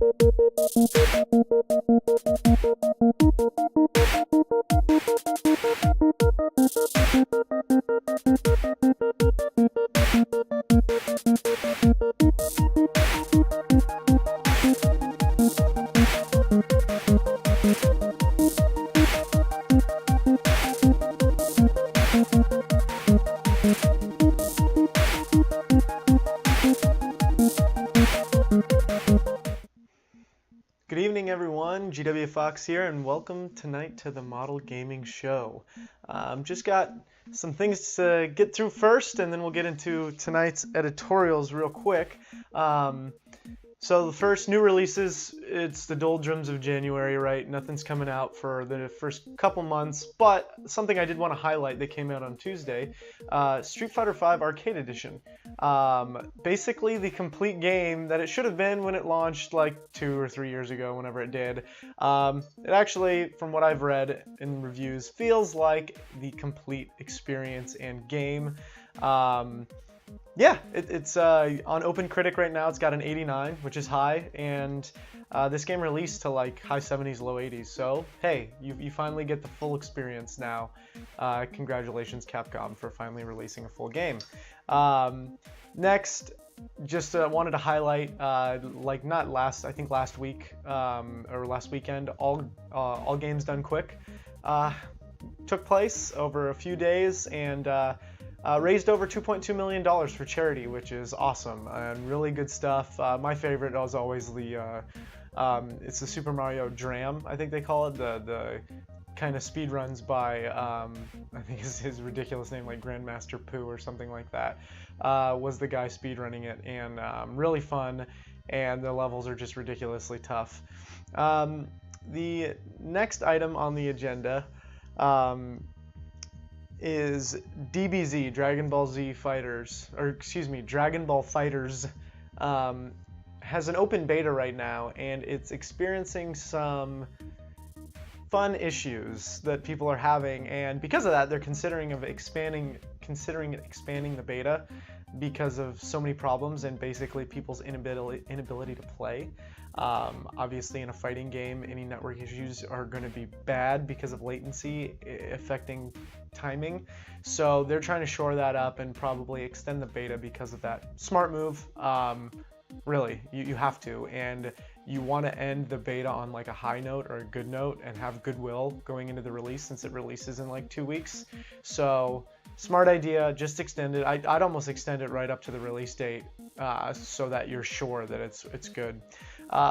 Good evening, everyone. GWFawkes here, and welcome tonight to the Model Gaming Show. Just got some things to get through first, and then we'll get into tonight's editorials real quick. So the first new releases, it's the doldrums of January, right? Nothing's coming out for the first couple months, but something I did want to highlight that came out on Tuesday, Street Fighter V Arcade Edition. Basically the complete game that it should have been when it launched like 2 or 3 years ago, whenever it did. It actually, from what I've read in reviews, feels like the complete experience and game. Yeah, it's on OpenCritic right now. It's got an 89, which is high, and this game released to like high 70s, low 80s. So hey, you finally get the full experience now. Congratulations, Capcom, for finally releasing a full game. Next, just wanted to highlight, like not last, I think last week or last weekend, all games done quick took place over a few days and raised over $2.2 million for charity, which is awesome and really good stuff. My favorite was always the it's the Super Mario Dram, I think they call it, the kind of speed runs by I think is his ridiculous name, like Grandmaster Pooh or something like that, was the guy speed running it, and really fun, and the levels are just ridiculously tough. The next item on the agenda is DBZ, Dragon Ball Z Fighters, or excuse me, Dragon Ball Fighters, has an open beta right now, and it's experiencing some fun issues that people are having, and because of that, they're considering expanding the beta because of so many problems and basically people's inability to play. Obviously, in a fighting game, any network issues are going to be bad because of latency affecting timing. So they're trying to shore that up and probably extend the beta because of that. Smart move. Really, you have to, and you want to end the beta on like a high note or a good note and have goodwill going into the release, since it releases in like 2 weeks. So smart idea, just extend it. I'd almost extend it right up to the release date, so that you're sure that it's good.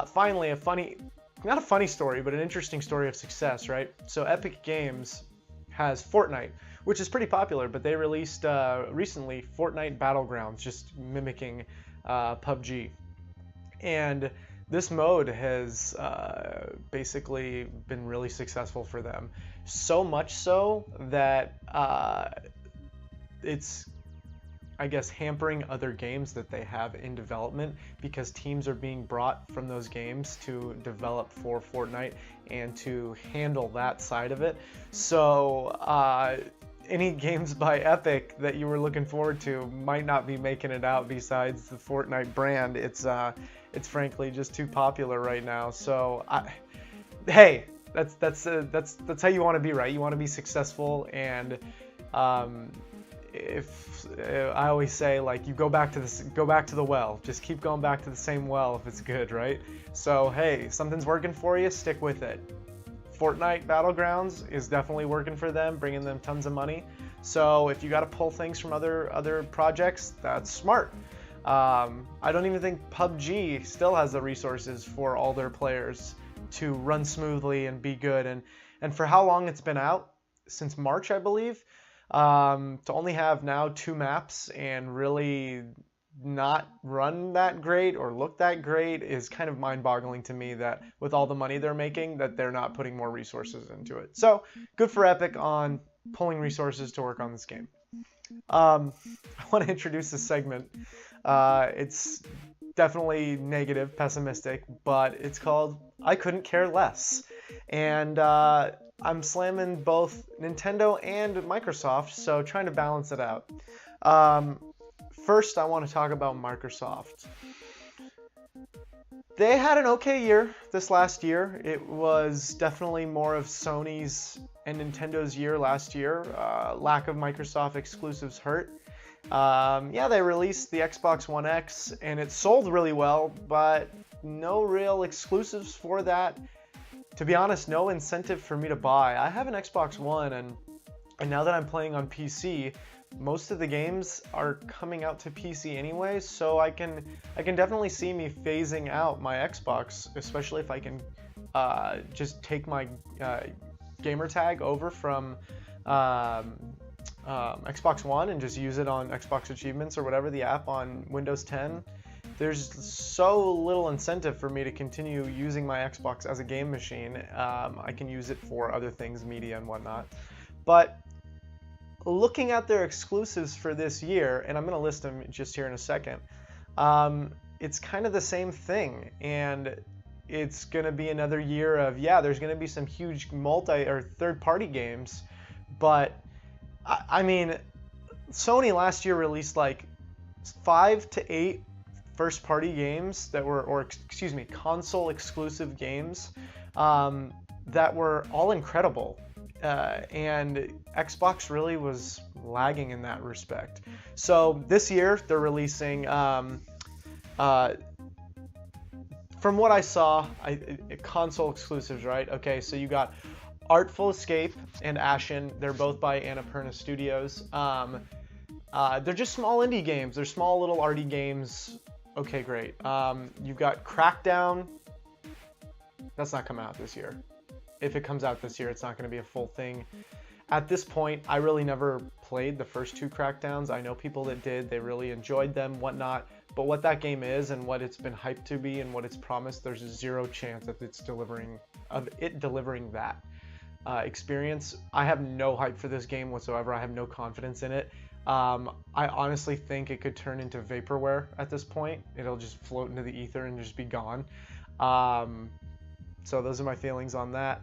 Finally, not a funny story, but an interesting story of success, right? So Epic Games has Fortnite, which is pretty popular, but they released recently Fortnite Battlegrounds, just mimicking PUBG. And this mode has basically been really successful for them. So much so that it's, I guess, hampering other games that they have in development, because teams are being brought from those games to develop for Fortnite and to handle that side of it. So any games by Epic that you were looking forward to might not be making it out besides the Fortnite brand. It's frankly just too popular right now. So hey, that's how you want to be, right? You want to be successful, and if I always say, like, you go back to the well. Just keep going back to the same well if it's good, right? So hey, something's working for you, stick with it. Fortnite Battlegrounds is definitely working for them, bringing them tons of money. So if you got to pull things from other projects, that's smart. I don't even think PUBG still has the resources for all their players to run smoothly and be good. And for how long it's been out, since March, I believe, to only have now 2 maps and really not run that great or look that great is kind of mind-boggling to me, that with all the money they're making, that they're not putting more resources into it. So good for Epic on pulling resources to work on this game. I want to introduce this segment. It's definitely negative, pessimistic, but it's called I Couldn't Care Less. And I'm slamming both Nintendo and Microsoft, so trying to balance it out. First, I want to talk about Microsoft. They had an okay year this last year. It was definitely more of Sony's and Nintendo's year last year. Lack of Microsoft exclusives hurt. Yeah, they released the Xbox One X and it sold really well, but no real exclusives for that. To be honest, no incentive for me to buy. I have an Xbox One, and now that I'm playing on PC, most of the games are coming out to PC anyway, so I can definitely see me phasing out my Xbox, especially if I can just take my gamer tag over from Xbox One and just use it on Xbox Achievements or whatever, the app on Windows 10. There's so little incentive for me to continue using my Xbox as a game machine. I can use it for other things, media and whatnot. But looking at their exclusives for this year, and I'm going to list them just here in a second, it's kind of the same thing. And it's going to be another year of, yeah, there's going to be some huge multi or third-party games. But, I mean, Sony last year released like 5 to 8 first-party games that were, or excuse me, console-exclusive games that were all incredible. And Xbox really was lagging in that respect. So this year they're releasing, from what I saw, console exclusives, right? Okay, so you got Artful Escape and Ashen. They're both by Annapurna Studios. They're just small indie games. They're small little arty games. Okay, great. You've got Crackdown. That's not coming out this year. If it comes out this year, it's not going to be a full thing. At this point, I really never played the first 2 Crackdowns. I know people that did. They really enjoyed them, whatnot. But what that game is and what it's been hyped to be and what it's promised, there's zero chance that it's delivering that experience. I have no hype for this game whatsoever. I have no confidence in it. I honestly think it could turn into vaporware at this point. It'll just float into the ether and just be gone. So those are my feelings on that.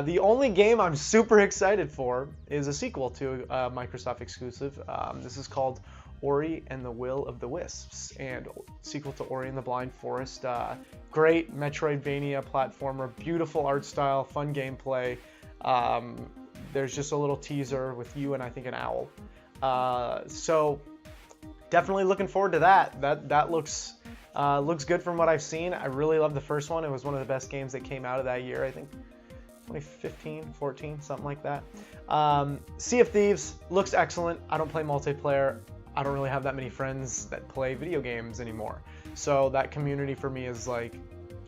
The only game I'm super excited for is a sequel to a Microsoft exclusive. This is called Ori and the Will of the Wisps, and sequel to Ori and the Blind Forest. Great Metroidvania platformer, beautiful art style, fun gameplay. There's just a little teaser with you and I think an owl. So definitely looking forward to that. That looks good from what I've seen. I really love the first one. It was one of the best games that came out of that year, I think 2015, 14, something like that. Sea of Thieves looks excellent. I don't play multiplayer. I don't really have that many friends that play video games anymore. So that community for me is like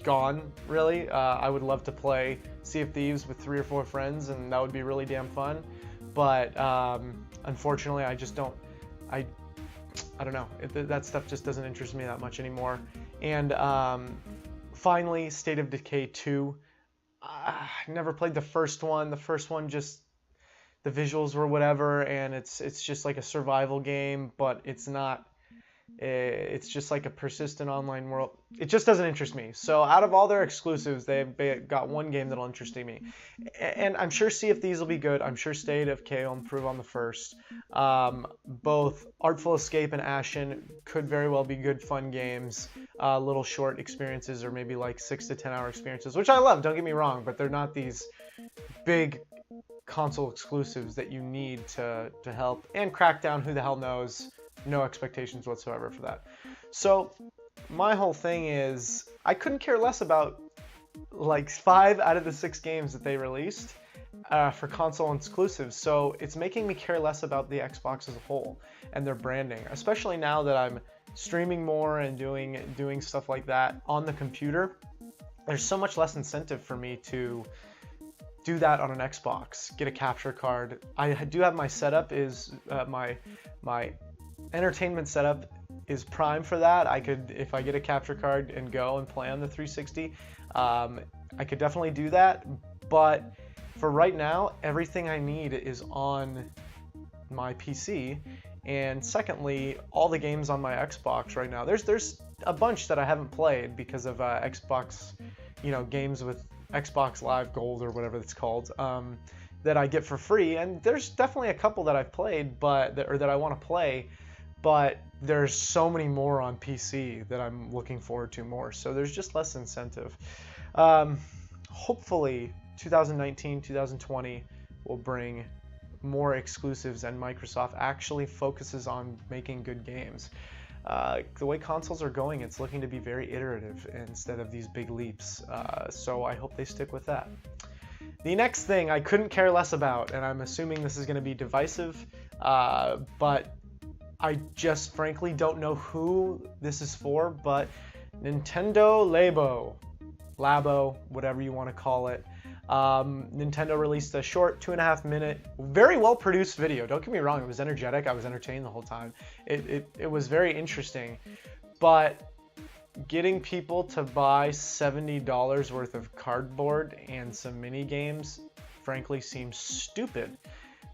gone, really. I would love to play Sea of Thieves with 3 or 4 friends, and that would be really damn fun. But unfortunately, I just don't. I don't know. That stuff just doesn't interest me that much anymore. And finally, State of Decay 2. I never played the first one. The first one just, the visuals were whatever, and it's just like a survival game, but it's not. It's just like a persistent online world. It just doesn't interest me. So out of all their exclusives, they've got one game that'll interest me. And I'm sure Sea of Thieves will be good. I'm sure State of Decay will improve on the first. Both Artful Escape and Ashen could very well be good, fun games. Little short experiences, or maybe like 6 to 10 hour experiences, which I love, don't get me wrong, but they're not these big console exclusives that you need to help. And Crackdown, who the hell knows? No expectations whatsoever for that. So my whole thing is, I couldn't care less about like 5 out of the 6 games that they released for console exclusives. So it's making me care less about the Xbox as a whole and their branding, especially now that I'm streaming more and doing stuff like that on the computer. There's so much less incentive for me to do that on an Xbox. Get a capture card. I do have my setup is my entertainment setup is prime for that. I could, if I get a capture card and go and play on the 360, I could definitely do that. But for right now, everything I need is on my PC. And secondly, all the games on my Xbox right now, there's a bunch that I haven't played because of Xbox, games with Xbox Live Gold or whatever it's called, that I get for free. And there's definitely a couple that I've played, that I want to play. But there's so many more on PC that I'm looking forward to more. So there's just less incentive. Hopefully 2019, 2020 will bring more exclusives, and Microsoft actually focuses on making good games. The way consoles are going, it's looking to be very iterative instead of these big leaps. So I hope they stick with that. The next thing I couldn't care less about, and I'm assuming this is going to be divisive, but I just frankly don't know who this is for, but Nintendo Labo, whatever you want to call it. Nintendo released a short 2.5-minute, very well produced video. Don't get me wrong, it was energetic. I was entertained the whole time. It was very interesting, but getting people to buy $70 worth of cardboard and some mini games frankly seems stupid.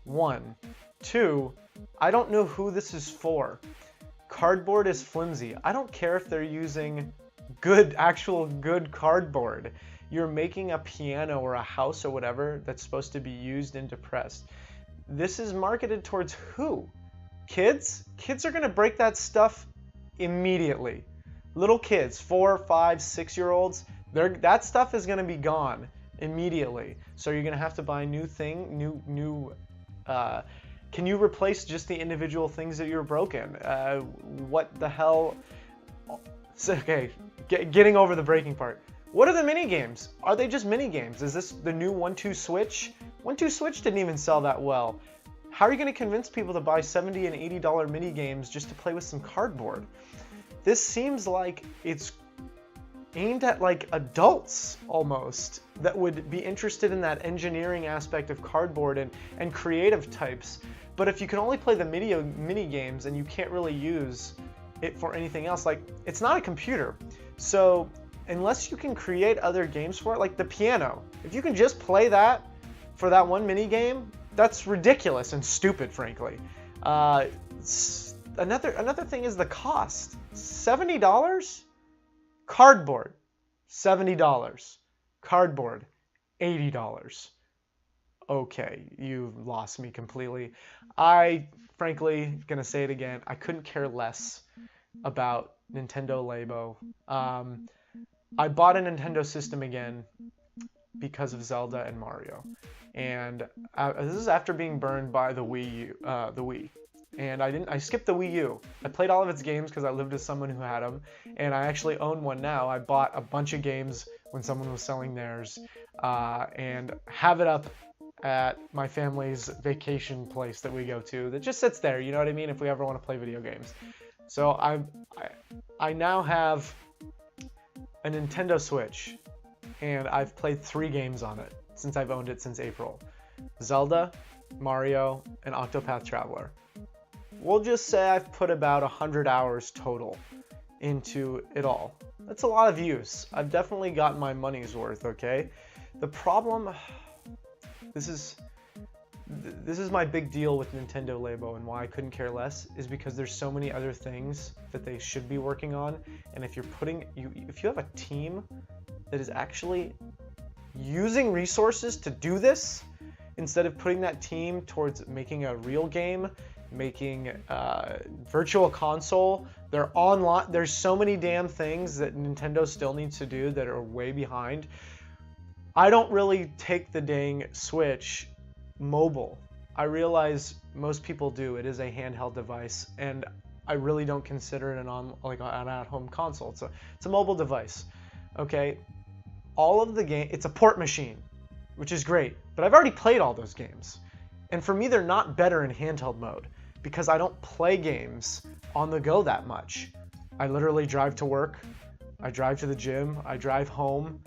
1. 2, I don't know who this is for. Cardboard is flimsy. I don't care if they're using actual good cardboard. You're making a piano or a house or whatever that's supposed to be used and depressed. This is marketed towards who? Kids? Kids are gonna break that stuff immediately. Little kids, 4, 5, 6-year-olds, that stuff is gonna be gone immediately. So you're gonna have to buy new. Can you replace just the individual things that you're broken? What the hell? Okay, getting over the breaking part. What are the mini games? Are they just mini games? Is this the new 1-2 Switch? 1-2 Switch didn't even sell that well. How are you going to convince people to buy $70 and $80 mini games just to play with some cardboard? This seems like it's aimed at like adults almost that would be interested in that engineering aspect of cardboard and creative types. But if you can only play the mini games and you can't really use it for anything else, like it's not a computer. So unless you can create other games for it, like the piano, if you can just play that for that one mini game, that's ridiculous and stupid, frankly. Another thing is the cost. $70? Cardboard, $70. Cardboard, $80. Okay, you've lost me completely. I, frankly, gonna say it again, I couldn't care less about Nintendo Labo. I bought a Nintendo system again because of Zelda and Mario, and this is after being burned by the Wii. And I skipped the Wii U. I played all of its games because I lived with someone who had them, and I actually own one now. I bought a bunch of games when someone was selling theirs, and have it up at my family's vacation place that we go to that just sits there, you know what I mean, if we ever want to play video games. So I now have a Nintendo Switch, and I've played 3 games on it since I've owned it since April. Zelda, Mario, and Octopath Traveler. We'll just say I've put about 100 hours total into it all. That's a lot of use. I've definitely gotten my money's worth, okay? The problem, this is my big deal with Nintendo Labo and why I couldn't care less, is because there's so many other things that they should be working on, and if you have a team that is actually using resources to do this, instead of putting that team towards making a real game, making virtual console, they're online. There's so many damn things that Nintendo still needs to do that are way behind. I don't really take the dang Switch mobile. I realize most people do. It is a handheld device, and I really don't consider it an at-home console. It's a mobile device. Okay, all of the game. It's a port machine, which is great. But I've already played all those games, and for me, they're not better in handheld mode because I don't play games on the go that much. I literally drive to work, I drive to the gym, I drive home,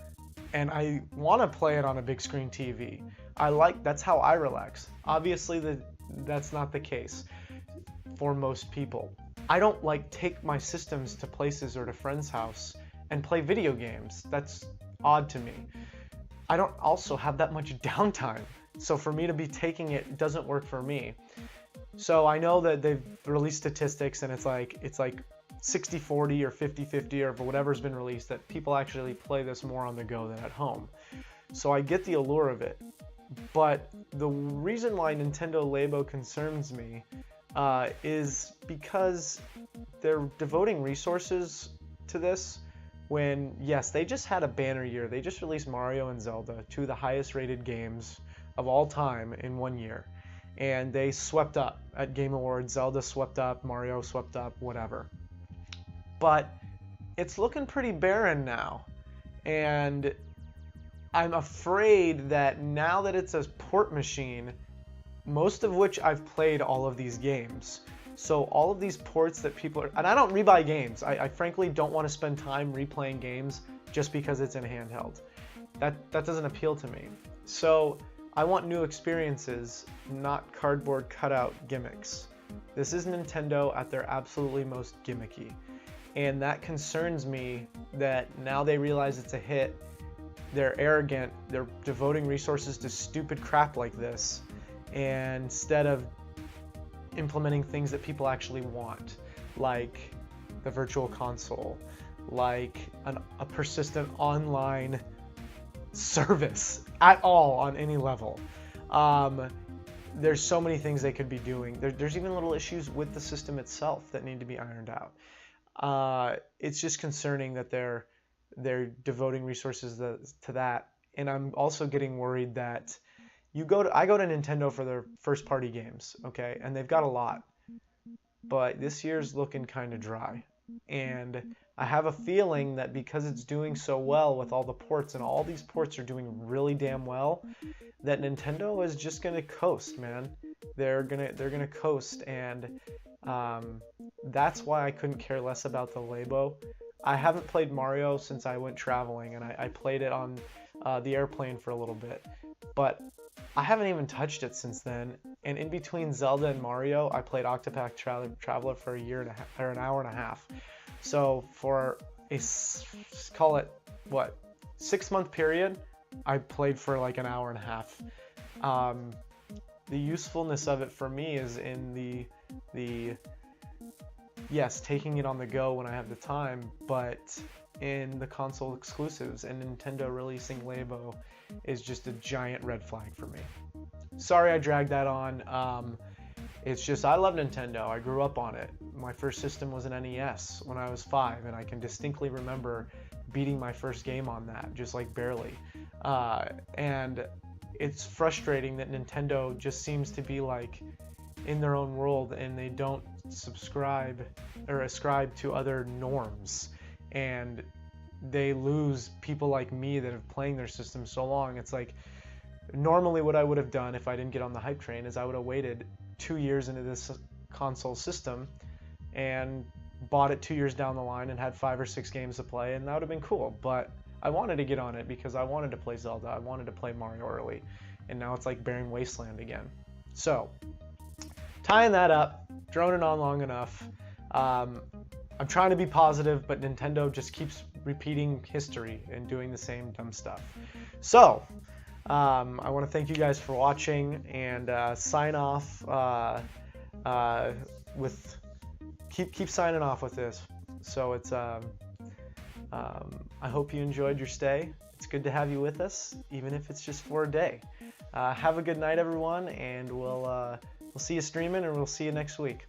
and I want to play it on a big screen TV. That's how I relax. Obviously, that's not the case for most people. I don't take my systems to places or to friends' house and play video games. That's odd to me. I don't also have that much downtime. So for me to be taking it doesn't work for me. So I know that they've released statistics and it's like 60-40 or 50-50 or whatever's been released, that people actually play this more on the go than at home. So I get the allure of it. But the reason why Nintendo Labo concerns me is because they're devoting resources to this when, yes, they just had a banner year. They just released Mario and Zelda, two of the highest rated games of all time in 1 year. And they swept up at Game Awards. Zelda swept up, Mario swept up, whatever. But it's looking pretty barren now. And I'm afraid that now that it's a port machine, most of which I've played all of these games. So all of these ports that people are, and I don't rebuy games. I frankly don't want to spend time replaying games just because it's in handheld. That doesn't appeal to me. So I want new experiences, not cardboard cutout gimmicks. This is Nintendo at their absolutely most gimmicky. And that concerns me that now they realize it's a hit. They're arrogant. They're devoting resources to stupid crap like this, and instead of implementing things that people actually want, like the virtual console, like a persistent online service at all on any level. There's so many things they could be doing. There's even little issues with the system itself that need to be ironed out. It's just concerning that they're devoting resources to that. And I'm also getting worried that I go to Nintendo for their first party games, okay? And they've got a lot. But this year's looking kind of dry. And I have a feeling that because it's doing so well with all the ports, and all these ports are doing really damn well, that Nintendo is just gonna coast, man. They're gonna coast, and that's why I couldn't care less about the Labo. I haven't played Mario since I went traveling, and I played it on the airplane for a little bit, but I haven't even touched it since then. And in between Zelda and Mario, I played Octopath Traveler for a year and a half, or an hour and a half. So for call it, 6-month period, I played for like an hour and a half. The usefulness of it for me is in the yes, taking it on the go when I have the time, but in the console exclusives, and Nintendo releasing Labo is just a giant red flag for me. Sorry I dragged that on. It's just, I love Nintendo. I grew up on it. My first system was an NES when I was 5, and I can distinctly remember beating my first game on that, just like barely. And it's frustrating that Nintendo just seems to be like in their own world, and they don't subscribe or ascribe to other norms, and they lose people like me that have playing their system so long. It's like, normally what I would have done if I didn't get on the hype train is I would have waited 2 years into this console system and bought it 2 years down the line and had 5 or 6 games to play, and that would have been cool. But I wanted to get on it because I wanted to play Zelda, I wanted to play Mario early, and now it's like Barren Wasteland again. So tying that up, droning on long enough. I'm trying to be positive, but Nintendo just keeps repeating history and doing the same dumb stuff. So I want to thank you guys for watching, and sign off with keep signing off with this. So it's I hope you enjoyed your stay. It's good to have you with us, even if it's just for a day. Have a good night, everyone, and we'll see you streaming, and we'll see you next week.